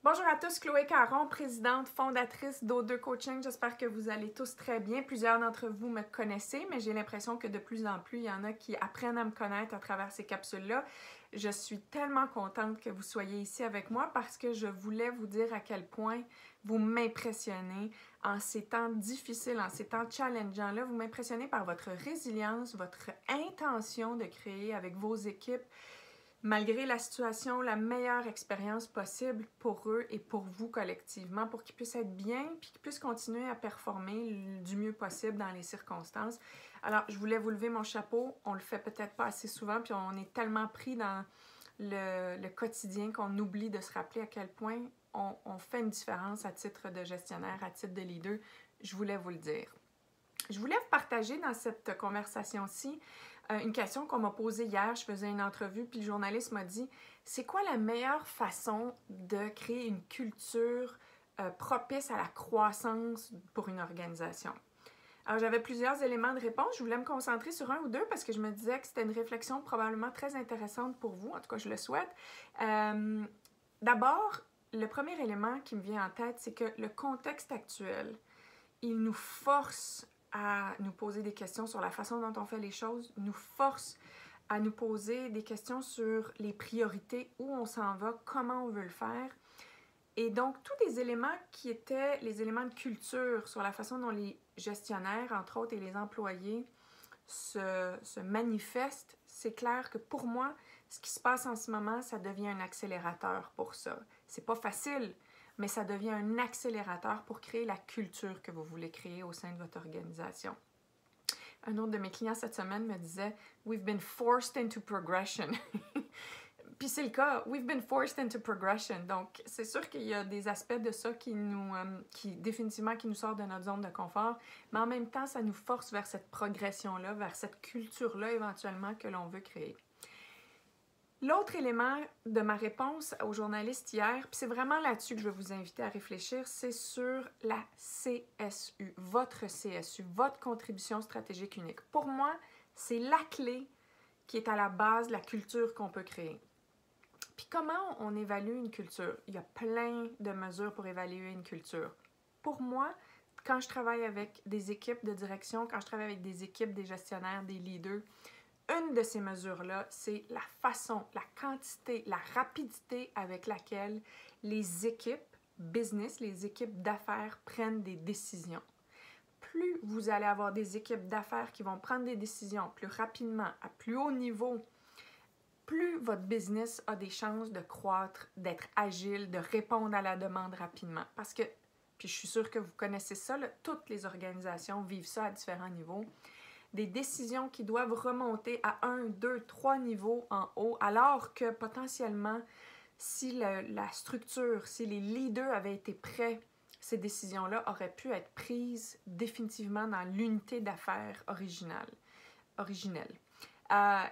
Bonjour à tous, Chloé Caron, présidente fondatrice d'O2 Coaching. J'espère que vous allez tous très bien. Plusieurs d'entre vous me connaissez, mais j'ai l'impression que de plus en plus, il y en a qui apprennent à me connaître à travers ces capsules-là. Je suis tellement contente que vous soyez ici avec moi parce que je voulais vous dire à quel point vous m'impressionnez en ces temps difficiles, en ces temps challengeants-là. Vous m'impressionnez par votre résilience, votre intention de créer avec vos équipes malgré la situation, la meilleure expérience possible pour eux et pour vous collectivement, pour qu'ils puissent être bien puis qu'ils puissent continuer à performer du mieux possible dans les circonstances. Alors, je voulais vous lever mon chapeau. On le fait peut-être pas assez souvent, puis on est tellement pris dans le quotidien qu'on oublie de se rappeler à quel point on fait une différence à titre de gestionnaire, à titre de leader. Je voulais vous le dire. Je voulais vous partager dans cette conversation-ci une question qu'on m'a posée hier. Je faisais une entrevue, puis le journaliste m'a dit « C'est quoi la meilleure façon de créer une culture propice à la croissance pour une organisation? » Alors, j'avais plusieurs éléments de réponse. Je voulais me concentrer sur un ou deux parce que je me disais que c'était une réflexion probablement très intéressante pour vous. En tout cas, je le souhaite. D'abord, le premier élément qui me vient en tête, c'est que le contexte actuel, il nous force à nous poser des questions sur la façon dont on fait les choses, nous force à nous poser des questions sur les priorités, où on s'en va, comment on veut le faire. Et donc, tous les éléments qui étaient les éléments de culture sur la façon dont les gestionnaires, entre autres, et les employés se manifestent, c'est clair que pour moi, ce qui se passe en ce moment, ça devient un accélérateur pour ça. C'est pas facile, mais ça devient un accélérateur pour créer la culture que vous voulez créer au sein de votre organisation. Un autre de mes clients cette semaine me disait « We've been forced into progression ». Puis c'est le cas, « We've been forced into progression ». Donc, c'est sûr qu'il y a des aspects de ça qui définitivement qui nous sortent de notre zone de confort, mais en même temps, ça nous force vers cette progression-là, vers cette culture-là éventuellement que l'on veut créer. L'autre élément de ma réponse au journaliste hier, puis c'est vraiment là-dessus que je vais vous inviter à réfléchir, c'est sur la CSU, votre contribution stratégique unique. Pour moi, c'est la clé qui est à la base de la culture qu'on peut créer. Puis comment on évalue une culture? Il y a plein de mesures pour évaluer une culture. Pour moi, quand je travaille avec des équipes de direction, quand je travaille avec des équipes, des gestionnaires, des leaders, une de ces mesures-là, c'est la façon, la quantité, la rapidité avec laquelle les équipes business, les équipes d'affaires prennent des décisions. Plus vous allez avoir des équipes d'affaires qui vont prendre des décisions plus rapidement, à plus haut niveau, plus votre business a des chances de croître, d'être agile, de répondre à la demande rapidement. Parce que, puis je suis sûre que vous connaissez ça, là, toutes les organisations vivent ça à différents niveaux. Des décisions qui doivent remonter à 1, 2, 3 niveaux en haut, alors que potentiellement, si la structure, si les leaders avaient été prêts, ces décisions-là auraient pu être prises définitivement dans l'unité d'affaires originelle.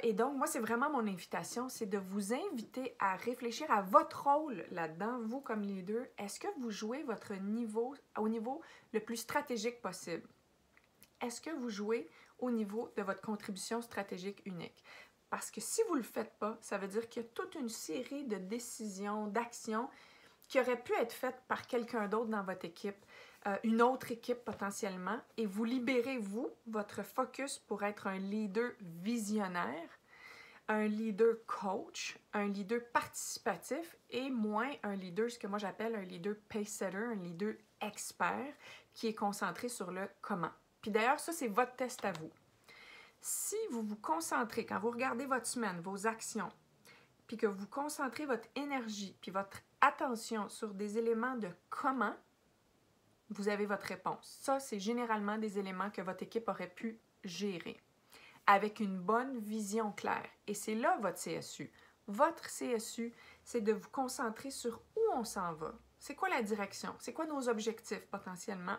Et donc, moi, c'est vraiment mon invitation, c'est de vous inviter à réfléchir à votre rôle là-dedans, vous comme leader. Est-ce que vous jouez votre niveau au niveau le plus stratégique possible? Est-ce que vous jouez au niveau de votre contribution stratégique unique? Parce que si vous ne le faites pas, ça veut dire qu'il y a toute une série de décisions, d'actions qui auraient pu être faites par quelqu'un d'autre dans votre équipe, une autre équipe potentiellement, et vous libérez, vous, votre focus pour être un leader visionnaire, un leader coach, un leader participatif et moins un leader, ce que moi j'appelle un leader pace-setter, un leader expert qui est concentré sur le comment. Puis d'ailleurs, ça, c'est votre test à vous. Si vous vous concentrez, quand vous regardez votre semaine, vos actions, puis que vous concentrez votre énergie, puis votre attention sur des éléments de comment, vous avez votre réponse. Ça, c'est généralement des éléments que votre équipe aurait pu gérer avec une bonne vision claire. Et c'est là votre CSU. Votre CSU, c'est de vous concentrer sur où on s'en va. C'est quoi la direction? C'est quoi nos objectifs potentiellement?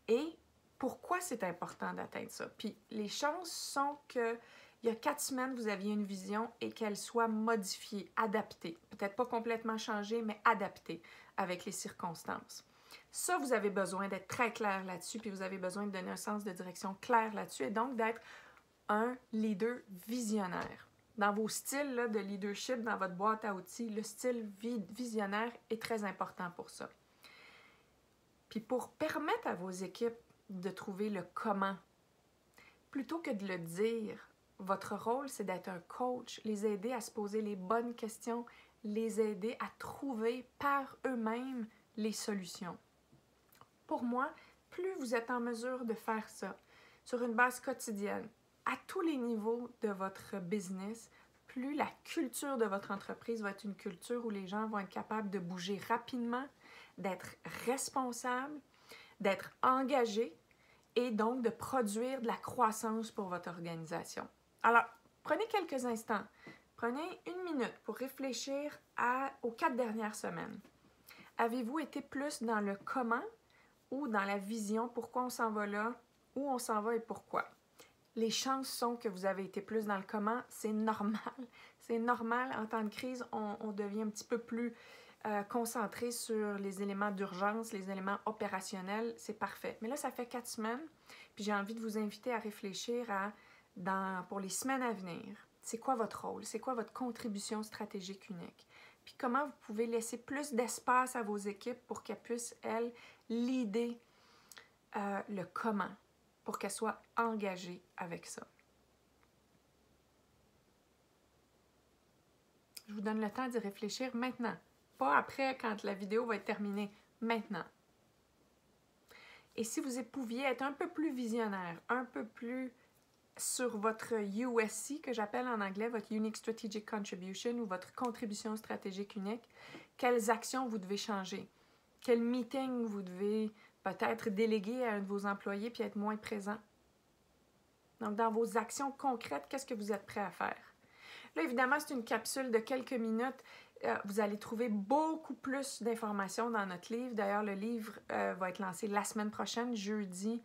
Et pourquoi c'est important d'atteindre ça? Puis les chances sont que il y a 4 semaines, vous aviez une vision et qu'elle soit modifiée, adaptée. Peut-être pas complètement changée, mais adaptée avec les circonstances. Ça, vous avez besoin d'être très clair là-dessus, puis vous avez besoin de donner un sens de direction clair là-dessus et donc d'être un leader visionnaire. dans vos styles là, de leadership, dans votre boîte à outils, le style visionnaire est très important pour ça. Puis pour permettre à vos équipes de trouver le comment, plutôt que de le dire, votre rôle, c'est d'être un coach, les aider à se poser les bonnes questions, les aider à trouver par eux-mêmes les solutions. Pour moi, plus vous êtes en mesure de faire ça sur une base quotidienne, à tous les niveaux de votre business, plus la culture de votre entreprise va être une culture où les gens vont être capables de bouger rapidement, d'être responsables, d'être engagés et donc de produire de la croissance pour votre organisation. Alors, prenez quelques instants, prenez 1 minute pour réfléchir aux 4 dernières semaines. Avez-vous été plus dans le comment ou dans la vision, pourquoi on s'en va là, où on s'en va et pourquoi? Les chances sont que vous avez été plus dans le comment, c'est normal. C'est normal, en temps de crise, on devient un petit peu plus concentré sur les éléments d'urgence, les éléments opérationnels, c'est parfait. Mais là, ça fait 4 semaines, puis j'ai envie de vous inviter à réfléchir pour les semaines à venir, c'est quoi votre rôle, c'est quoi votre contribution stratégique unique, puis comment vous pouvez laisser plus d'espace à vos équipes pour qu'elles puissent, elles, leader le comment, pour qu'elles soient engagées avec ça. Je vous donne le temps d'y réfléchir maintenant. Pas après, quand la vidéo va être terminée. Maintenant. Et si vous pouviez être un peu plus visionnaire, un peu plus sur votre USC, que j'appelle en anglais votre Unique Strategic Contribution ou votre contribution stratégique unique, quelles actions vous devez changer? Quel meeting vous devez peut-être déléguer à un de vos employés puis être moins présent? Donc, dans vos actions concrètes, qu'est-ce que vous êtes prêt à faire? Là, évidemment, c'est une capsule de quelques minutes. Vous allez trouver beaucoup plus d'informations dans notre livre. D'ailleurs, le livre va être lancé la semaine prochaine, jeudi.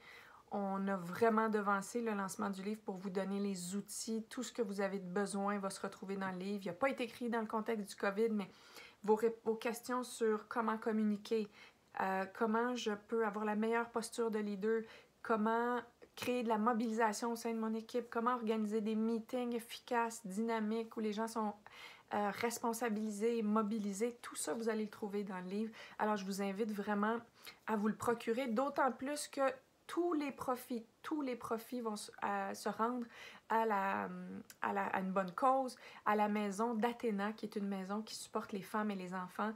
On a vraiment devancé le lancement du livre pour vous donner les outils. Tout ce que vous avez besoin va se retrouver dans le livre. Il n'a pas été écrit dans le contexte du COVID, mais vos questions sur comment communiquer, comment je peux avoir la meilleure posture de leader, comment créer de la mobilisation au sein de mon équipe, comment organiser des meetings efficaces, dynamiques, où les gens sont responsabilisés, mobilisés. Tout ça, vous allez le trouver dans le livre. Alors, je vous invite vraiment à vous le procurer, d'autant plus que tous les profits vont se rendre à une bonne cause, à la maison d'Athéna, qui est une maison qui supporte les femmes et les enfants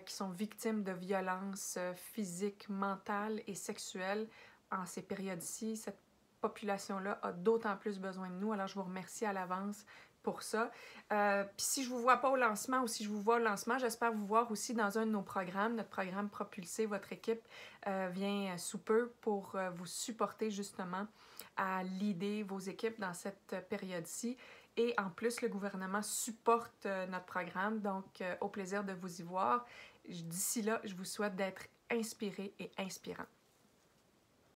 qui sont victimes de violences physiques, mentales et sexuelles. En ces périodes-ci, cette population-là a d'autant plus besoin de nous. Alors, je vous remercie à l'avance pour ça. Puis si je ne vous vois pas au lancement ou si je vous vois au lancement, j'espère vous voir aussi dans un de nos programmes. Notre programme Propulser votre équipe vient sous peu pour vous supporter justement à leader vos équipes dans cette période-ci. Et en plus, le gouvernement supporte notre programme, donc au plaisir de vous y voir. D'ici là, je vous souhaite d'être inspiré et inspirant.